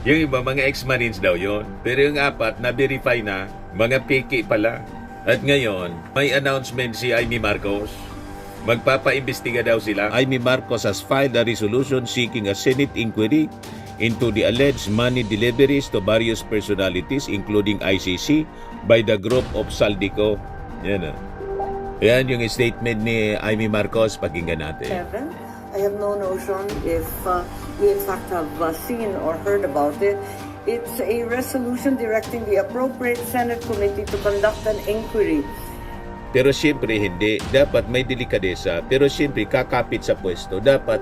Yung iba, mga ex-marines daw yon. Pero yung apat, na-verify na, mga piki pala. At ngayon, may announcement si Amy Marcos. Magpapaimbestiga daw sila. Amy Marcos has filed a resolution seeking a Senate inquiry into the alleged money deliveries to various personalities including ICC by the group of Saldico. Yan. Yan yung statement ni Amy Marcos. Pakinggan natin. Kevin, I have no notion if we in fact have seen or heard about it. It's a resolution directing the appropriate Senate committee to conduct an inquiry. Pero siyempre hindi. Dapat may delikadesa. Pero siyempre kakapit sa pwesto. Dapat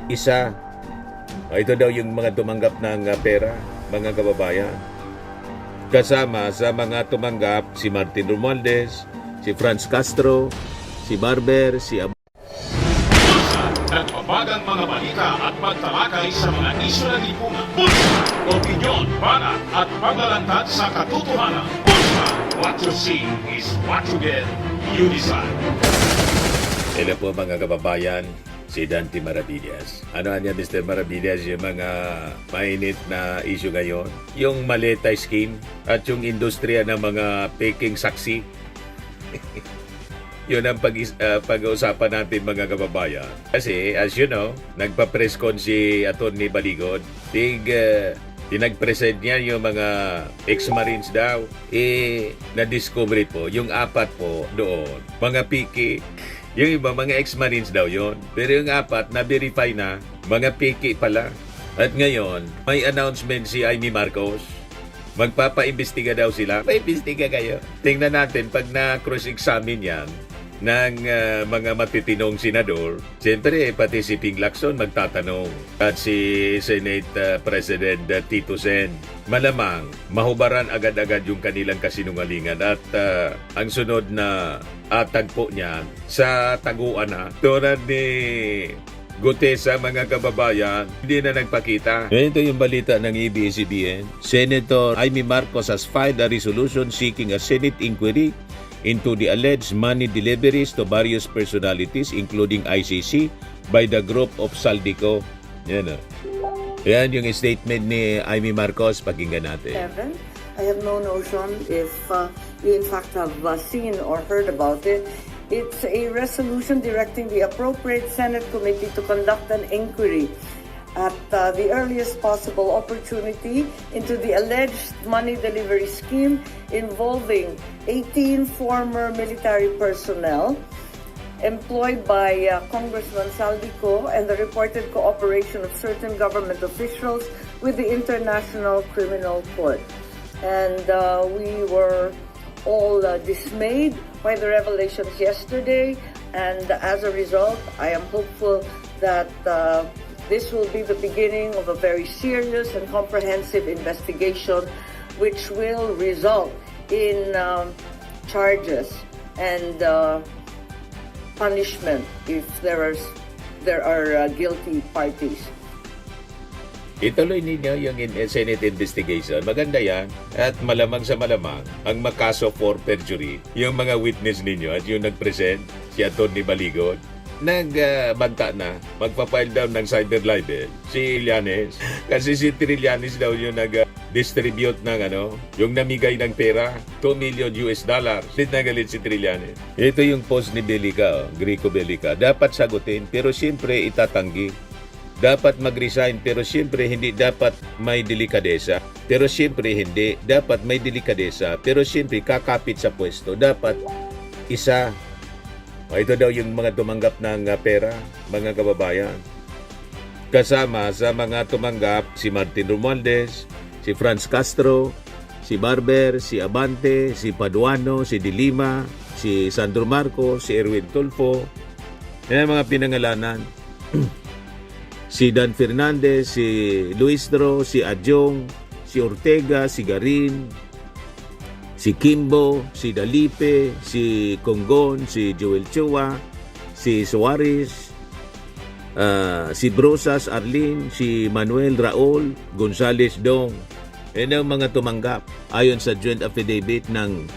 isa. Ito daw yung mga tumanggap ng pera, mga kababayan. Kasama sa mga tumanggap si Martin Romualdez, si Franz Castro, si Barber, si Nagpapagang mga balita at pagtalakay sa mga isyu ng lipunan. Bulsa! Opinyon, banat at paglalantad sa katotohanan. Bulsa! What you see is what you get. You decide. Hello po mga kababayan, si Dante Maravillas. Ano niya Mr. Maravillas, yung mga mainit na issue ngayon? Yung Maleta scheme at yung industriya ng mga peking saksi. Yun ang pag-uusapan natin mga kababayan. Kasi as you know, nagpa-press con si Atty. Baligod. Pinag-present niya yung mga ex-marines daw. Na-discover po, yung apat po doon, mga piki. Yung iba, mga ex-marines daw yon. Pero yung apat, na-verify na, mga piki pala. At ngayon, may announcement si Amy Marcos. Magpapaimbestiga daw sila. Paimbestiga kayo. Tingnan natin, pag na-cross-examine yan, ng mga matitinong senador, siyempre pati si Ping Lacson magtatanong at si Senate President Tito Sen. Malamang mahubaran agad-agad yung kanilang kasinungalingan at ang sunod na tagpo niya sa taguan na tulad ni Gutesa mga kababayan, hindi na nagpakita. Ito yung balita ng ABS-CBN. Senator Amy Marcos has filed a resolution seeking a Senate inquiry into the alleged money deliveries to various personalities including ICC by the group of Saldico. Yan. Yan yung statement ni Amy Marcos. Pakinggan natin. Kevin, I have no notion if we in fact have seen or heard about it. It's a resolution directing the appropriate Senate committee to conduct an inquiry at the earliest possible opportunity into the alleged money delivery scheme involving 18 former military personnel employed by Congressman Saldico and the reported cooperation of certain government officials with the International Criminal Court. And we were all dismayed by the revelations yesterday, and as a result, I am hopeful that this will be the beginning of a very serious and comprehensive investigation which will result in charges and punishment if there are guilty parties. Ituloy ninyo yung Senate investigation. Maganda yan. At malamang sa malamang, ang makaso for perjury, yung mga witness ninyo at yung nag-present, si Atty. Baligod, nagbanta na, magpa-file down ng cyber libel si Trillanes. Kasi si Trillanes daw yung nag-distribute ng yung namigay ng pera, $2 million. Galit na galit si Trillanes. Ito yung post ni Belica, Greco Belica. Dapat sagutin, pero siyempre itatanggi. Dapat mag-resign, pero siyempre hindi dapat may delikadesa. Pero siyempre hindi. Dapat may delikadesa. Pero siyempre kakapit sa pwesto. Dapat isa. Ito daw yung mga tumanggap ng pera, mga kababayan. Kasama sa mga tumanggap si Martin Romualdez, si Franz Castro, si Barber, si Abante, si Paduano, si De Lima, si Sandro Marcos, si Erwin Tulfo. Yan ang mga pinangalanan. Si Dan Fernandez, si Luis Dro, si Adjong, si Ortega, si Garin, si Kimbo, si Dalipe, si Conggon, si Joel Chua, si Suarez, si Brosas Arlene, si Manuel Raul, Gonzales Dong. Yan ang mga tumanggap ayon sa joint affidavit ng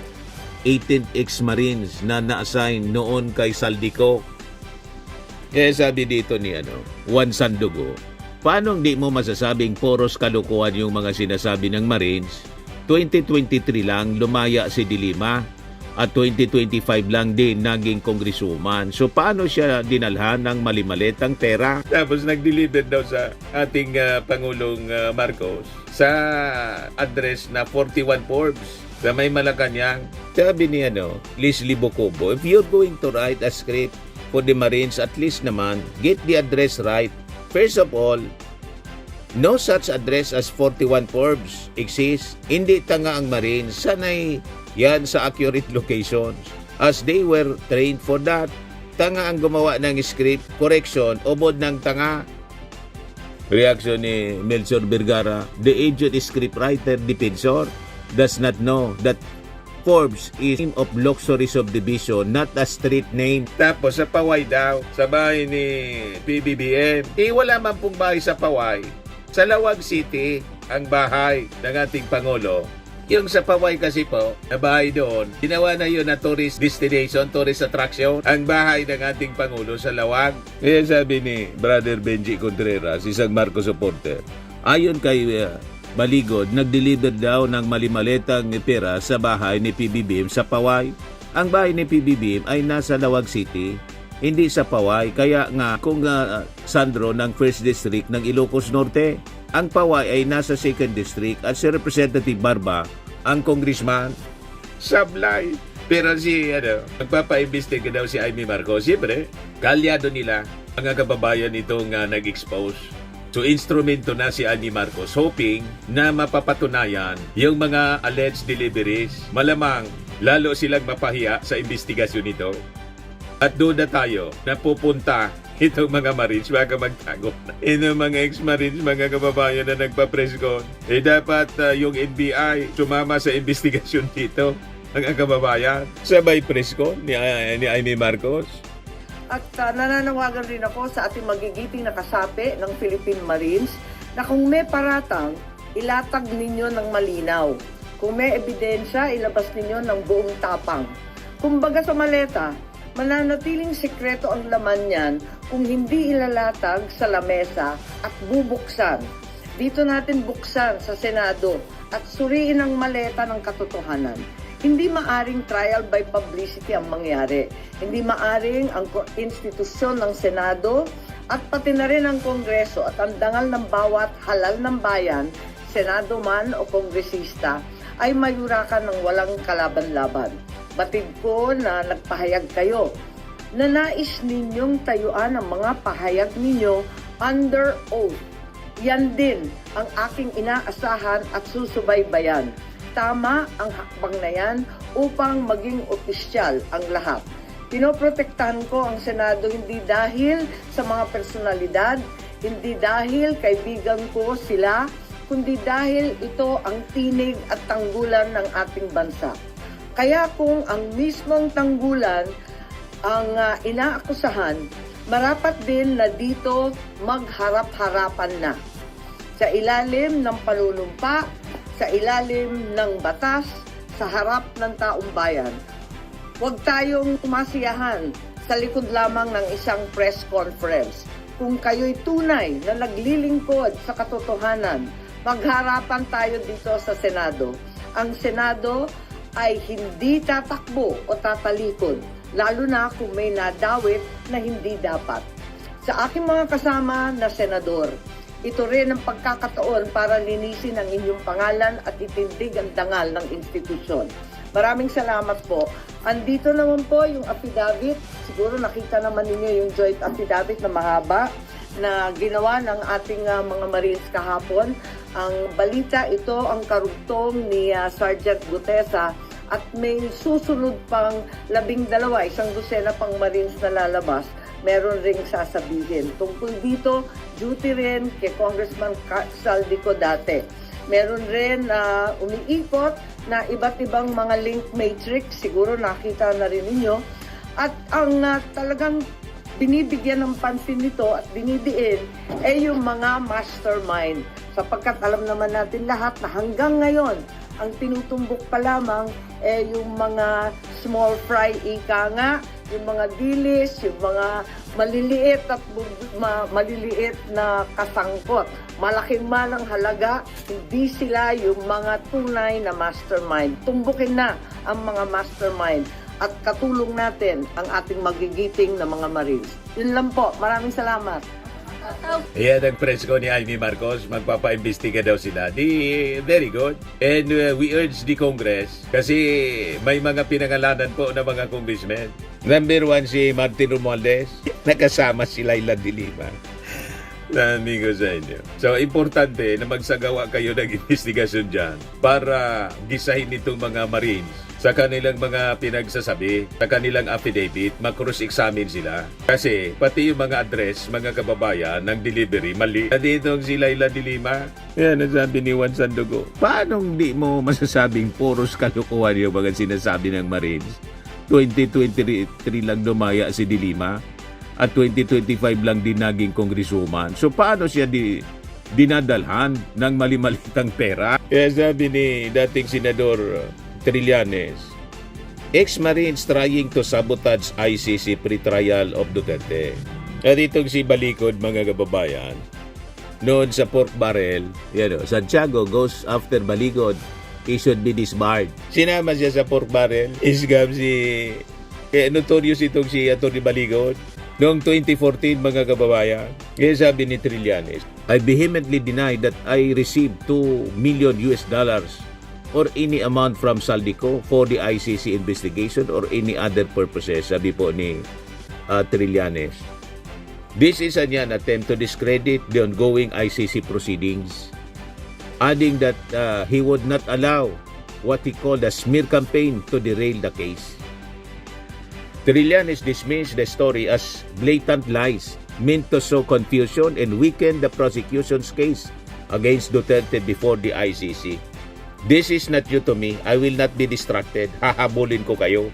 18 ex-marines na na-assign noon kay Saldico. Kaya sabi dito ni Juan Sandugo, Paano hindi mo masasabing poros kalukuhan yung mga sinasabi ng Marines? 2023 lang lumaya si De Lima at 2025 lang din naging congresswoman. So paano siya dinalhan ng malimalit ang pera? Tapos nag-deliver daw sa ating Pangulong Marcos sa address na 41 Forbes sa may Malacanang. Sabi ni Leslie Bocobo, if you're going to write a script for the Marines, at least naman, get the address right. First of all, no such address as 41 Forbes exists. Hindi tanga ang Marines. Sanay yan sa accurate locations. As they were trained for that. Tanga ang gumawa ng script. Correction, ubod ng tanga. Reaction ni Melchor Vergara, the aged scriptwriter defensor does not know that Forbes is name of luxury subdivision, not a street name. Tapos sa Paway daw, sa bahay ni PBBM. Wala man pong bahay sa Paway. Sa Lawag City, ang bahay ng ating Pangulo. Yung sa Paway kasi po, na bahay doon, ginawa na yun na tourist destination, tourist attraction. Ang bahay ng ating Pangulo sa Lawag. Kaya sabi ni Brother Benji Contreras, isang Marcos supporter, ayon kay Baligod, nag-deliver daw ng malimaletang pera sa bahay ni PBBM sa Paway. Ang bahay ni PBBM ay nasa Lawag City, hindi sa Paway. Kaya nga kung Sandro ng 1st District ng Ilocos Norte, ang Paway ay nasa 2nd District at si Representative Barba, ang congressman, sablay. Pero si, magpapaimbestiga daw si Amy Marcos. Siyempre, kalyado nila mga kababayan itong nag-expose. So, instrumento na si Amy Marcos hoping na mapapatunayan yung mga alleged deliveries. Malamang, lalo silang mapahiya sa investigasyon nito. At doon na tayo na pupunta itong mga Marines, baka magtago na. Itong mga ex-Marines, mga kababayan na nagpa-presscon, dapat yung NBI sumama sa investigasyon dito, mga kababayan. Sabay presscon ni Amy Marcos. At nananawagan rin ako sa ating magigiting na kasapi ng Philippine Marines na kung may paratang, ilatag ninyo ng malinaw. Kung may ebidensya, ilabas ninyo ng buong tapang. Kumbaga sa maleta, mananatiling sikreto ang laman niyan kung hindi ilalatag sa lamesa at bubuksan. Dito natin buksan sa Senado at suriin ang maleta ng katotohanan. Hindi maaring trial by publicity ang mangyari. Hindi maaring ang institusyon ng Senado at pati na rin ang Kongreso at ang dangal ng bawat halal ng bayan, Senado man o Kongresista, ay mayurakan ng walang kalaban-laban. Batid ko na nagpahayag kayo na nais ninyong tayuan ang mga pahayag ninyo under oath. Yan din ang aking inaasahan at susubaybayan. Tama ang hakbang na yan upang maging opisyal ang lahat. Pinoprotektahan ko ang Senado hindi dahil sa mga personalidad, hindi dahil kaibigan ko sila, kundi dahil ito ang tinig at tanggulan ng ating bansa. Kaya kung ang mismong tanggulan ang inaakusahan, marapat din na dito magharap-harapan na. Sa ilalim ng panunumpa, sa ilalim ng batas, sa harap ng taong bayan. Huwag tayong masiyahan sa likod lamang ng isang press conference. Kung kayo'y tunay na naglilingkod sa katotohanan, magharapan tayo dito sa Senado. Ang Senado ay hindi tatakbo o tatalikod, lalo na kung may nadawit na hindi dapat. Sa aking mga kasama na senador, ito rin ang pagkakataon para linisin ang inyong pangalan at itindig ang dangal ng institusyon. Maraming salamat po. Andito naman po yung affidavit. Siguro nakita naman ninyo yung joint affidavit na mahaba na ginawa ng ating mga Marines kahapon. Ang balita ito ang karugtong ni Sergeant Gutesa at may susunod pang 12, isang dosena pang Marines na lalabas. Meron ring sasabihin. Tungkol dito, duty rin kay Congressman Saldico dati. Meron rin na umiikot na iba't ibang mga link matrix, siguro nakita na rin ninyo. At ang talagang binibigyan ng pansin nito at binidiin ay yung mga mastermind. Sapagkat alam naman natin lahat na hanggang ngayon, ang tinutumbok pa lamang ay yung mga small fry ika nga, yung mga dilis, yung mga maliliit at maliliit na kasangkot. Malaking man ang halaga, hindi sila yung mga tunay na mastermind. Tumbukin na ang mga mastermind at katulong natin ang ating magigiting na mga Marines. Yun lang po. Maraming salamat. Yan ang press ko ni Amy Marcos, magpapaimbestiga daw sila. Very good. And we urge the Congress, kasi may mga pinangalanan po na mga congressmen. Number 1 si Martin Romualdez, nakasama si Laila de Lima. Sabi ko sa inyo. So, importante na magsagawa kayo ng investigasyon dyan para gisahin itong mga Marines sa kanilang mga pinagsasabi, sa kanilang affidavit, mag-cross-examine sila. Kasi pati yung mga address, mga kababayan ng delivery, mali. At itong si Laila de Lima, yan ang sabi ni Juan Sandogo. Paano hindi mo masasabing puros kalukuhan yung mga sinasabi ng Marines? 2023 lang lumaya si de Lima at 2025 lang din naging congresswoman. So paano siya dinadalhan ng mali-malitang pera? Kaya sabi ni dating Senador Trillanes, ex-Marines trying to sabotage ICC pre-trial of Duterte. At itong si Balikod, mga kababayan, noon sa pork barrel, Santiago goes after Balikod, he should be disbarred. Sinama siya sa pork barrel, isgam kaya notorious itong si Atty. Balikod. Noong 2014, mga kababayan, kaya sabi ni Trillanes, I vehemently deny that I received $2 million or any amount from Saldico for the ICC investigation or any other purposes, sabi po ni Trillanes. This is an attempt to discredit the ongoing ICC proceedings, adding that he would not allow what he called a smear campaign to derail the case. Trillanes dismissed the story as blatant lies meant to sow confusion and weaken the prosecution's case against Duterte before the ICC. This is not new to me. I will not be distracted. Hahabulin ko kayo.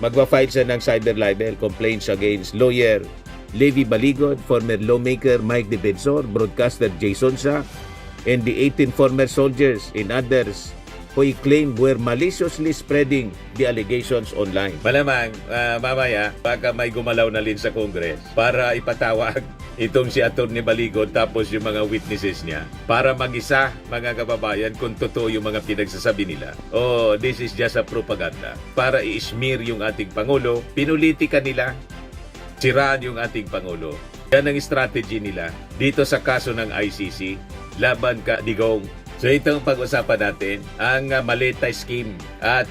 Magpa-file siya ng cyber libel complaints against lawyer Levi Baligod, former lawmaker Mike Defensor, broadcaster Jason Sa, and the 18 former soldiers and others who he claimed were maliciously spreading the allegations online. Malamang, mamaya, baka may gumalaw na rin sa Congress para ipatawag itong si Atty. Baligod tapos yung mga witnesses niya para mag-isa, mga kababayan, kung totoo yung mga pinagsasabi nila. Oh, this is just a propaganda para i-smear yung ating Pangulo. Pinulitika nila, siraan yung ating Pangulo. Yan ang strategy nila dito sa kaso ng ICC, laban ka Digong. So itong pag-usapan natin, ang Maleta scheme at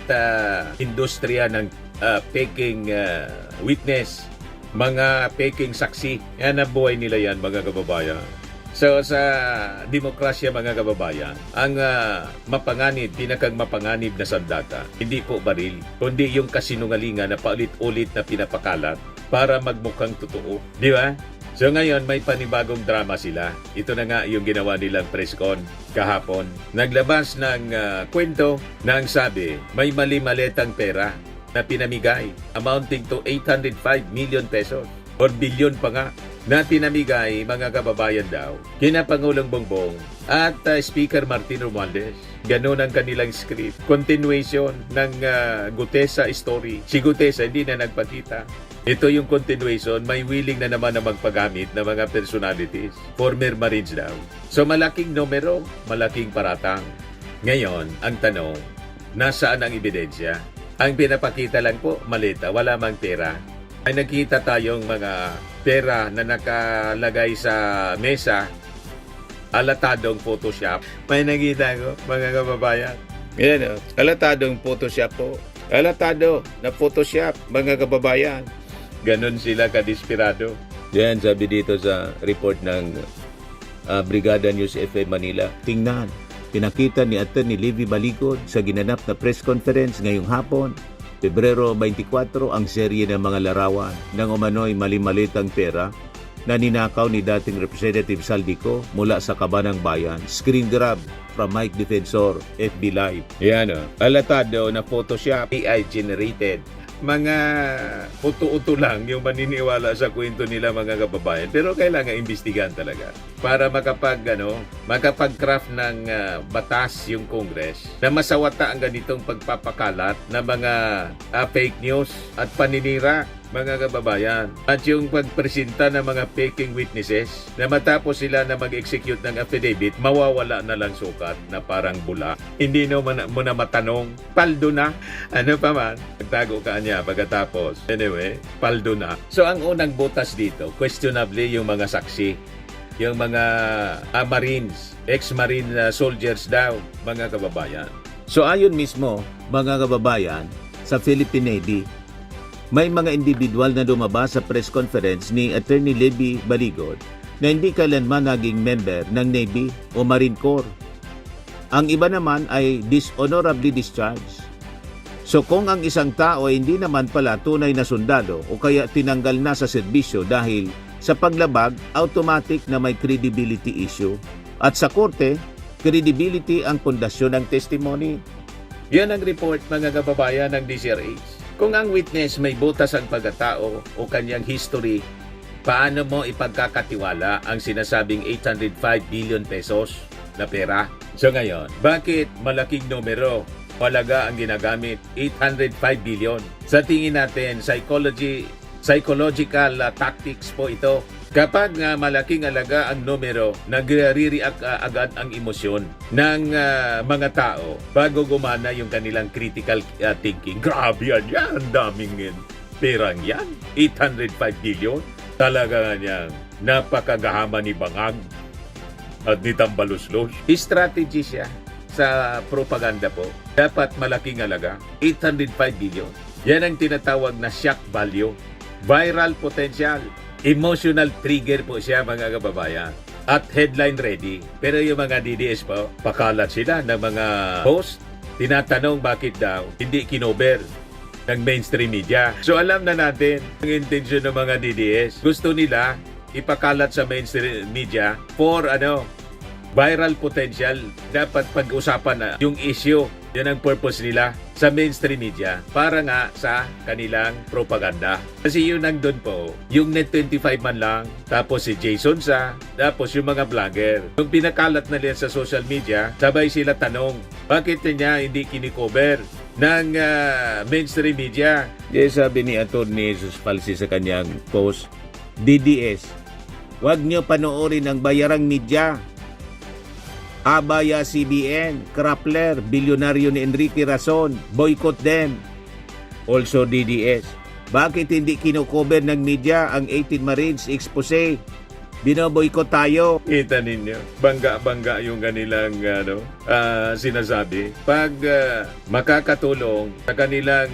industriya ng peking witness, mga peking saksi. Yan ang buhay nila yan, mga kababayan. So sa demokrasya, mga kababayan, ang mapanganib, pinakang mapanganib na sandata, hindi po baril, kundi yung kasinungalingan na paulit-ulit na pinapakalat para magmukhang totoo. Di ba? So ngayon, may panibagong drama sila. Ito na nga yung ginawa nilang press con kahapon. Naglabas ng kwento na ang sabi, may mali-maletang pera na pinamigay amounting to 805 million pesos or billion pa nga na pinamigay, mga kababayan daw, kina Pangulong Bongbong at Speaker Martin Romualdez. Ganon ang kanilang script. Continuation ng Gutesa story. Si Gutesa hindi na nagpakita. Ito yung continuation, may willing na naman na magpagamit ng mga personalities. Former Marines daw. So malaking numero, malaking paratang. Ngayon, ang tanong, nasaan ang ebidensya? Ang pinapakita lang po, maleta, wala mang pera. Ay nakita tayong mga pera na nakalagay sa mesa, alatadong Photoshop. May nakita ko, mga kababayan. Yan o, alatadong Photoshop po. Alatado na Photoshop, mga kababayan. Ganon sila kadesperado. Yan, sabi dito sa report ng Brigada News FM Manila. Tingnan, pinakita ni Atty. Levi Baligod sa ginanap na press conference ngayong hapon, Pebrero 24, ang serye ng mga larawan ng umano'y mali-malitang pera na ninakaw ni dating Representative Saldico mula sa Kabanang Bayan. Screen grab from Mike Defensor, FB Live. Yan o, alatado na Photoshop, AI generated. Mga uto-uto lang yung maniniwala sa kwento nila, mga kababayan. Pero kailangan imbestigahan talaga. para makapag-craft ng batas yung Congress na masawata ang ganitong pagpapakalat ng mga fake news at paninira, mga kababayan. At yung pagpresenta ng mga faking witnesses na matapos sila na mag-execute ng affidavit, mawawala na lang sukat na parang bula. Hindi mo na matanong, paldo na. Ano pa man, nagtago ka niya pagkatapos. Anyway, paldo na. So ang unang butas dito, questionably yung mga saksi. Yung mga Marines, ex-Marine soldiers daw, mga kababayan. So ayon mismo, mga kababayan, sa Philippine Navy, may mga individual na lumabas sa press conference ni Attorney Levy Baligod na hindi kailanman naging member ng Navy o Marine Corps. Ang iba naman ay dishonorably discharged. So kung ang isang tao ay hindi naman pala tunay na sundalo o kaya tinanggal na sa serbisyo dahil sa paglabag, automatic na may credibility issue. At sa korte, credibility ang pundasyon ng testimony. Yan ang report, mga kababayan, ng DCRH. Kung ang witness may butas ang pagkatao o kanyang history, paano mo ipagkakatiwala ang sinasabing 805 billion pesos na pera? So ngayon, bakit malaking numero halaga ang ginagamit? 805 billion. Sa tingin natin, psychological tactics po ito. Kapag malaking alaga ang numero, nagre-react agad ang emosyon ng mga tao bago gumana yung kanilang critical thinking. Grabe yan, daming perang yan. 805 billion. Talaga niyang napakagahama ni Bangag at ni Tambaluslos. Strategy siya sa propaganda po. Dapat malaking alaga. 805 billion. Yan ang tinatawag na shock value. Viral potential, emotional trigger po siya, mga kababayan. At headline ready. Pero yung mga DDS po, pakalat sila ng mga post. Tinatanong bakit daw hindi kinover ng mainstream media. So alam na natin ang intensyon ng mga DDS. Gusto nila ipakalat sa mainstream media for viral potential. Dapat pag-usapan na yung issue. Yan ang purpose nila sa mainstream media para nga sa kanilang propaganda. Kasi yun ang doon po, yung Net25 man lang, tapos si Jason Sa, tapos yung mga vlogger. Yung pinakalat na nila sa social media, sabay sila tanong, bakit niya hindi kinikover ng mainstream media? Yes, sabi ni Atty. Jesus Palsi sa kanyang post, DDS, huwag nyo panoorin ang bayarang media. Abaya CBN, Krappler, bilyonaryo ni Enrique Razon, boycott them. Also DDS, bakit hindi kinocover ng media ang 18 Marines expose? Binoboycott tayo. Kita ninyo, bangga-bangga yung kanilang sinasabi. Pag makakatulong sa kanilang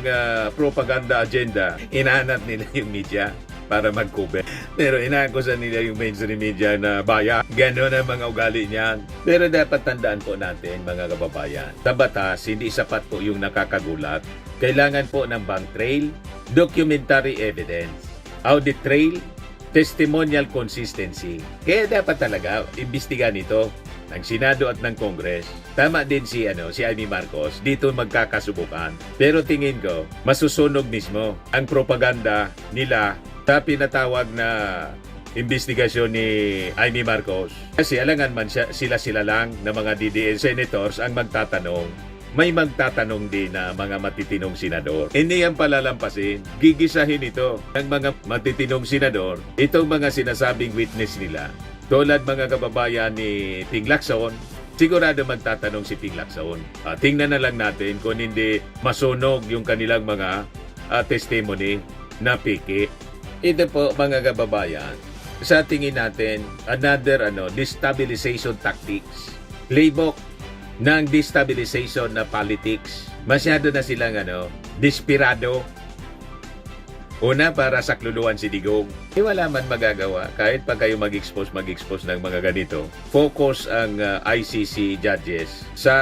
propaganda agenda, inaanap nila yung media para mag-cover. Pero inaakusan nila yung mainstream media na baya. Ganon ang mga ugali niyan. Pero dapat tandaan po natin, mga kababayan, sa batas, hindi sapat po yung nakakagulat. Kailangan po ng bank trail, documentary evidence, audit trail, testimonial consistency. Kaya dapat talaga imbestigan ito ng Senado at ng Congress. Tama din si Amy Marcos, dito magkakasubukan. Pero tingin ko, masusunog mismo ang propaganda nila sa pinatawag na investigasyon ni Amy Marcos. Kasi alangan man sila lang na mga DDS senators ang magtatanong. May magtatanong din na mga matitinong senador. Hindi yan palalampasin. Gigisahin ito ng mga matitinong senador. Itong mga sinasabing witness nila. Tulad mga kababayan ni Ping Lacson, sigurado magtatanong si Ping Lacson. Tingnan na lang natin kung hindi masunog yung kanilang mga testimony na piki. Ito po, mga kababayan, sa tingin natin, another destabilization tactics. Playbook ng destabilization na politics. Masyado na silang desperado. Una, para sakluluan si Digong. Wala man magagawa. Kahit pa kayo mag-expose ng mga ganito. Focus ang ICC judges sa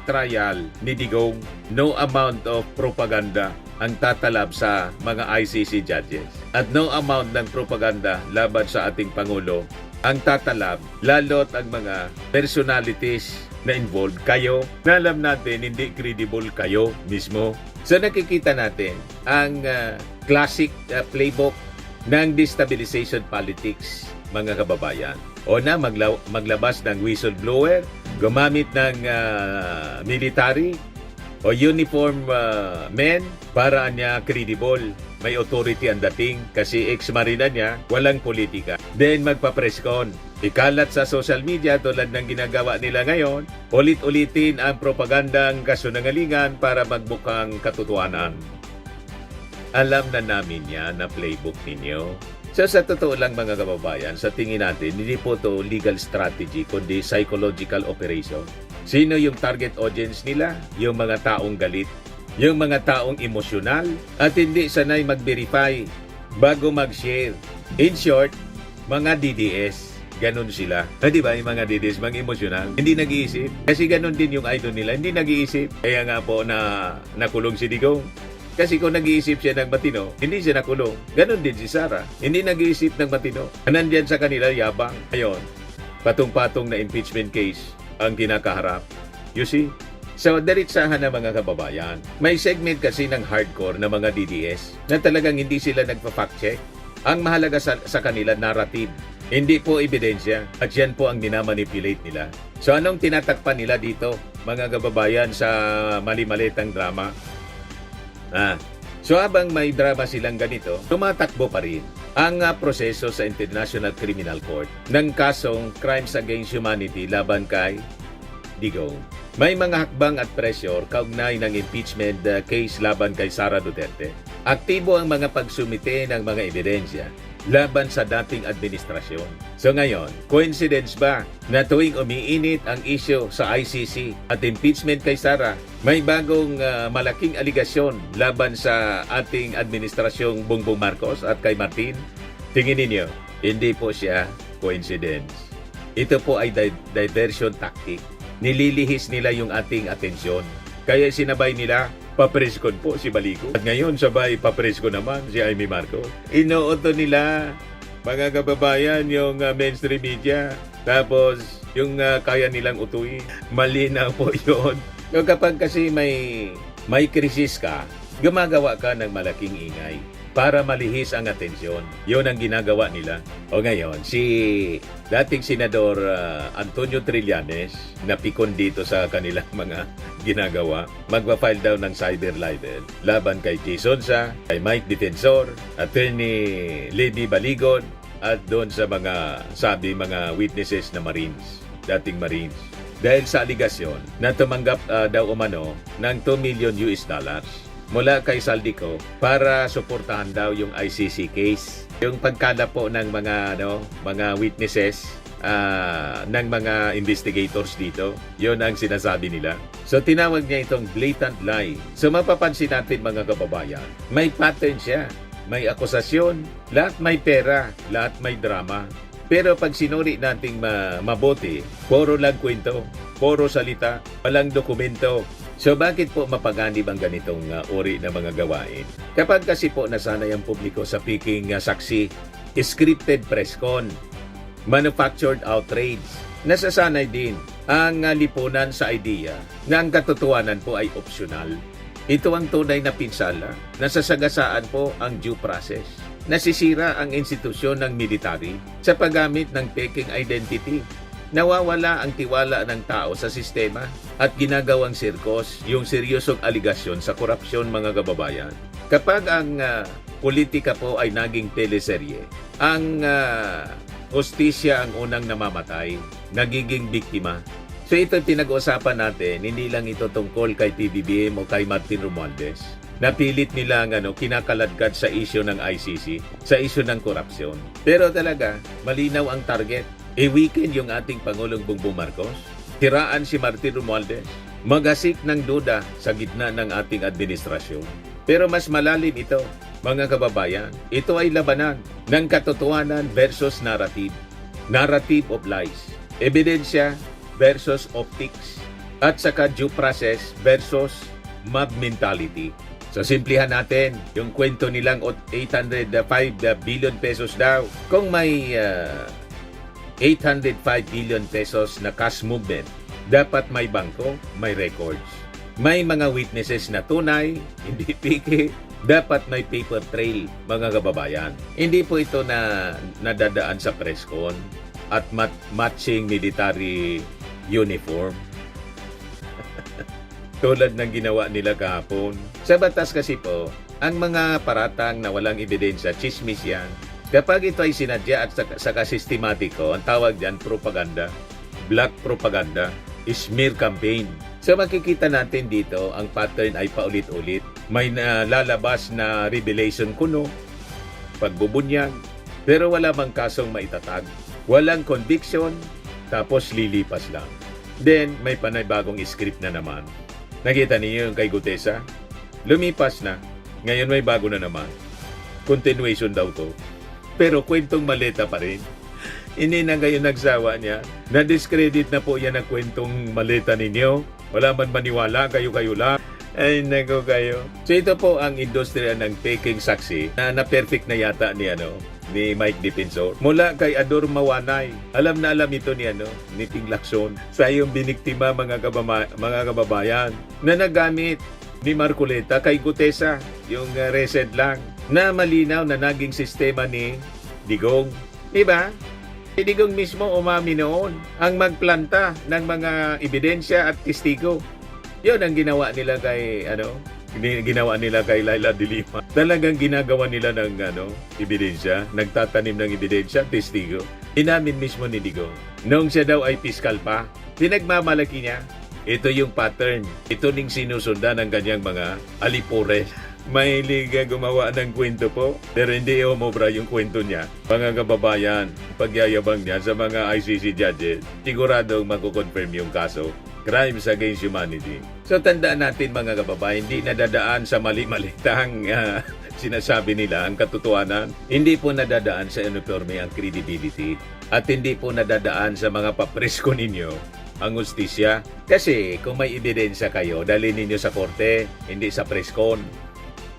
trial ni Digong. No amount of propaganda ang tatalab sa mga ICC judges. At no amount ng propaganda laban sa ating Pangulo ang tatalab, lalo't ang mga personalities na involved. Kayo, na alam natin hindi credible kayo mismo. So nakikita natin ang classic playbook ng destabilization politics, mga kababayan. o na maglabas ng whistleblower, gumamit ng military o uniform men para niya credible. May authority ang dating kasi ex-marina niya, walang politika. Then magpa-press con. Ikalat sa social media tulad ng ginagawa nila ngayon, ulit-ulitin ang propagandang kasunungalingan para magbukang katotohanan. Alam na namin yan na playbook ninyo. So sa totoo lang mga kababayan, sa tingin natin, hindi po to legal strategy kundi psychological operation. Sino yung target audience nila? Yung mga taong galit, yung mga taong emosyonal at hindi sanay mag-verify bago mag-share. In short, mga DDS. Ganon sila. Di ba? Yung mga DDS, mga emosyonal. Hindi nag-iisip. Kasi ganon din yung idol nila. Hindi nag-iisip. Kaya nga po na nakulong si Digong. Kasi kung nag-iisip siya ng matino, hindi siya nakulong. Ganon din si Sara. Hindi nag-iisip ng matino. Nandyan sa kanila, yabang. Ayun, patong-patong na impeachment case ang kinakaharap. You see? So, diretsahan na mga kababayan. May segment kasi ng hardcore na mga DDS na talagang hindi sila nagpa-fact check. Ang mahalaga sa kanila, narrative. Hindi po ebidensya. At yan po ang minamanipulate nila. So, anong tinatakpan nila dito, mga kababayan, sa mali-malitang drama? So, habang may drama silang ganito, tumatakbo pa rin ang proseso sa International Criminal Court ng kasong Crimes Against Humanity laban kay Digong. May mga hakbang at pressure kaugnay ng impeachment case laban kay Sara Duterte. Aktibo ang mga pagsumite ng mga ebidensya laban sa dating administrasyon. So ngayon, coincidence ba na tuwing umiinit ang issue sa ICC at impeachment kay Sara, may bagong malaking aligasyon laban sa ating administrasyong Bongbong Marcos at kay Martin? Tingin ninyo, hindi po siya coincidence. Ito po ay diversion tactic. Nililihis nila yung ating atensyon. Kaya sinabay nila, papreskon po si Balico. At ngayon, sabay papresko naman si Amy Marcos. Inuuto nila, mga kababayan, yung mainstream media. Tapos, yung kaya nilang utuin. Malinaw po yun. So, kapag kasi may krisis ka, gumagawa ka ng malaking ingay para malihis ang atensyon. Yun ang ginagawa nila. O ngayon, si dating Senador Antonio Trillanes, napikon dito sa kanilang mga ginagawa, magpa-file daw ng cyber libel laban kay Jason Sa, kay Mike Defensor, Attorney Lady Baligon, at doon sa mga mga witnesses na Marines, dating Marines. Dahil sa aligasyon na tumanggap daw umano ng $2 million mula kay Saldico para suportahan daw yung ICC case. Yung pagkala po ng mga witnesses ng mga investigators dito, yun ang sinasabi nila. So tinawag niya itong blatant lie. So mapapansin natin mga kababayan, may pattern siya. May akusasyon, lahat may pera, lahat may drama. Pero pag sinuri nating mabuti, puro lang kwento, puro salita, walang dokumento. So bakit po mapaganib ang ganitong uri na mga gawain? Kapag kasi po nasanay ang publiko sa piking saksi, scripted press con, manufactured outrage, nasasanay din ang lipunan sa idea na ang katotohanan po ay optional. Ito ang tunay na pinsala, nasasagasaan po ang due process. Nasisira ang institusyon ng military sa paggamit ng peking identity. Nawawala ang tiwala ng tao sa sistema at ginagawang sirkos yung seryosong aligasyon sa korupsyon mga kababayan. Kapag ang politika po ay naging teleserye, ang hustisya ang unang namamatay, nagiging biktima. So ito pinag-uusapan natin, hindi lang ito tungkol kay PBBM o kay Martin Romualdez. Napilit nila kinakaladkad sa issue ng ICC, sa issue ng korupsyon. Pero talaga, malinaw ang target. I-weekend yung ating Pangulong Bongbong Marcos, tiraan si Martin Romualdez, magasik ng duda sa gitna ng ating administrasyon. Pero mas malalim ito, mga kababayan, ito ay labanan ng katotohanan versus narrative. Narrative of lies. Ebidensya versus optics. At saka due process versus mob mentality. So simplihan natin, yung kwento nilang 805 billion pesos daw. Kung may 805 billion pesos na cash movement, dapat may bangko, may records. May mga witnesses na tunay, hindi piki, dapat may paper trail, mga kababayan. Hindi po ito na nadadaan sa press con. at matching military uniform. Tulad ng ginawa nila kahapon. Sa batas kasi po, ang mga paratang na walang ebidensya, chismis yan. Kapag ito ay sinadya at saka sistematiko, ang tawag dyan, propaganda, black propaganda, smear campaign. So makikita natin dito, ang pattern ay paulit-ulit. May lalabas na revelation kuno, pagbubunyag, pero wala mang kasong maitatag. Walang conviction, tapos lilipas lang. Then, may panibagong script na naman. Nakita niyo yung kay Gutesa? Lumipas na. Ngayon may bago na naman. Continuation daw to. Pero kwentong maleta pa rin. Hindi na ngayon nagsawa niya. Na-discredit na po yan ang kwentong maleta ninyo. Wala man maniwala, kayo-kayo lang. Ay, nago kayo. So ito po ang industriya ng taking saksi na perfect na yata ni Mike Defensor. Mula kay Ador Mawanay. Alam na alam ito ni Ping Lacson. Sa yung biniktima mga kababayan na nagamit ni Marcoleta kay Gutesa, yung recent lang, na malinaw na naging sistema ni Digong. Diba? Si Digong mismo umami noon ang magplanta ng mga ebidensya at testigo. Yun ang ginawa nila kay Laila de Lima. Talagang ginagawa nila ng ebidensya, nagtatanim ng ebidensya, testigo. Inamin mismo ni Digong. Noong siya daw ay piskal pa, pinagmamalaki niya. Ito yung pattern. Ito ning sinusundan ng kanyang mga alipores. Mahilig gumawa ng kwento po, pero hindi umobra yung kwento niya. Mga kababayan, pagyayabang niya sa mga ICC judges, siguradong makukonfirm yung kaso. Crimes against humanity. So tandaan natin mga kababayan, hindi nadadaan sa mali-malitang sinasabi nila ang katotohanan. Hindi po nadadaan sa uniforme ang credibility at hindi po nadadaan sa mga papresko ninyo ang hustisya. Kasi kung may ebidensya kayo, dalhin ninyo sa korte, hindi sa preskon.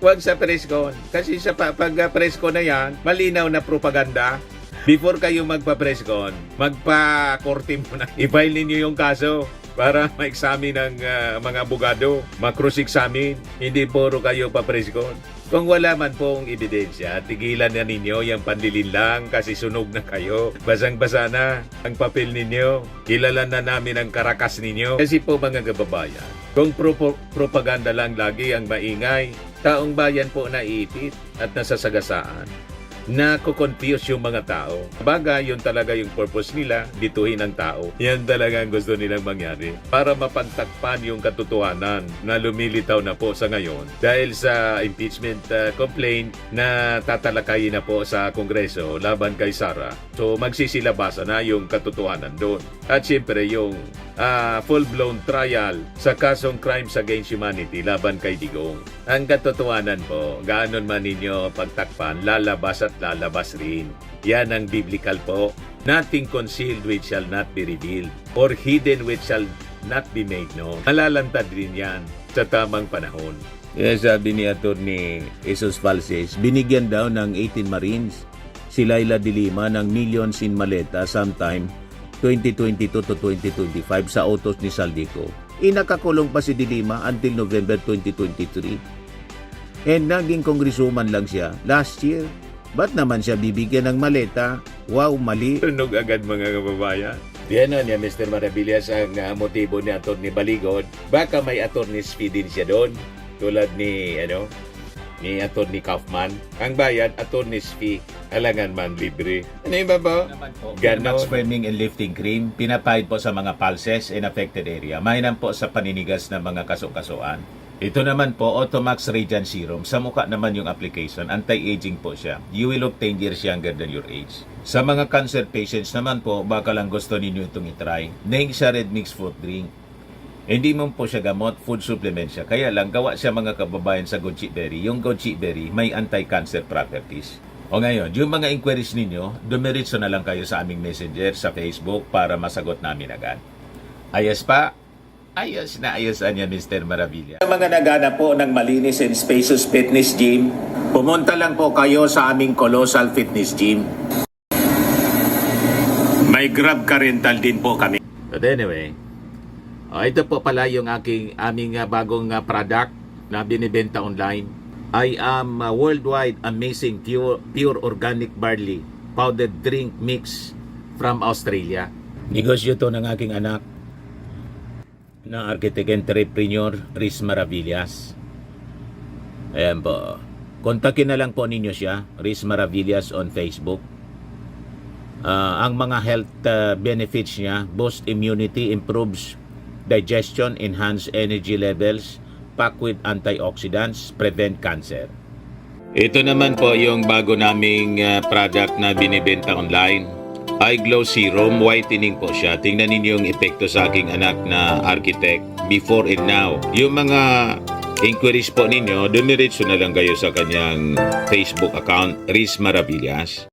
Huwag sa preskon. Kasi sa pag-preskon na yan, malinaw na propaganda. Before kayo magpa-preskon, magpa-korte muna. I-file ninyo yung kaso para ma-examine ng mga abogado, ma-cross-examine. Hindi puro kayo pa-preskon. Kung wala man pong ebidensya, tigilan na ninyo yung pandilin lang kasi sunog na kayo. Basang-basa na ang papel ninyo. Kilala na namin ang karakas ninyo. Kasi po mga kababayan, kung propaganda lang lagi ang maingay, taong bayan po naiipit at nasasagasaan. Nako-confuse yung mga tao. Bagay, yun talaga yung purpose nila, dituhin ang tao. Yan talaga ang gusto nilang mangyari. Para mapagtakpan yung katotohanan na lumilitaw na po sa ngayon dahil sa impeachment complaint na tatalakayin na po sa Kongreso laban kay Sara. So magsisilabasa na yung katotohanan doon. At siyempre yung full-blown trial sa kasong crimes against humanity laban kay Digong. Ang katotohanan po, gaanon man ninyo pagtakpan, lalabas at lalabas rin. Yan ang biblical po. Nothing concealed which shall not be revealed, or hidden which shall not be made known. Malalantad rin yan sa tamang panahon. Sabi ni Atty. Jesus Falses, binigyan daw ng 18 Marines si Laila de Lima ng millions in maleta sometime 2022 to 2025 sa utos ni Saldico. Inakakulong pa si de Lima until November 2023. And naging congresswoman lang siya last year. Ba't naman siya bibigyan ng maleta? Wow, mali. Tunog agad mga kababayan. Yan na niya, Mr. Maravillas, ang motibo ni Atty. Baligod. Baka may attorney's fee din siya doon. Tulad ni Atty. Kaufman. Ang bayad, attorney's fee. Alangan man libre. Ano yung baba? Ganon. Swimming and lifting cream. Pinapahid po sa mga pulses in affected area. Mainam po sa paninigas ng mga kaso-kasuan. Ito naman po, Automax Radiant Serum. Sa mukha naman yung application, anti-aging po siya. You will look 10 years younger than your age. Sa mga cancer patients naman po, baka lang gusto ninyo itong itry. Nengsa Red Mix Fruit Drink. Hindi mo po siya gamot, food supplement siya. Kaya lang, gawa siya mga kababayan sa goji berry. Yung goji berry, may anti-cancer properties. O ngayon, yung mga inquiries ninyo, dumiritso na lang kayo sa aming messenger sa Facebook para masagot namin agad. Ayos pa? Ayos na ayos niya, Mr. Maravilla. Sa mga naghanap po ng malinis and spacious fitness gym, pumunta lang po kayo sa aming Colossal Fitness Gym. May Grab car rental din po kami. But anyway, ito po pala yung aming bagong product na binibenta online. I am worldwide amazing pure organic barley powdered drink mix from Australia. Negosyo to ng aking anak na architect entrepreneur Riz Maravillas. Ayan po. Kontakin na lang po ninyo siya, Riz Maravillas on Facebook. Ang mga health benefits niya: boost immunity, improves digestion, enhance energy levels, packed with antioxidants, prevent cancer. Ito naman po yung bago naming product na binibenta online. Eye Glow Serum, whitening po siya. Tingnan ninyo yung epekto sa aking anak na architect before and now. Yung mga inquiries po ninyo, dumiretso na lang kayo sa kanyang Facebook account, Riz Maravillas.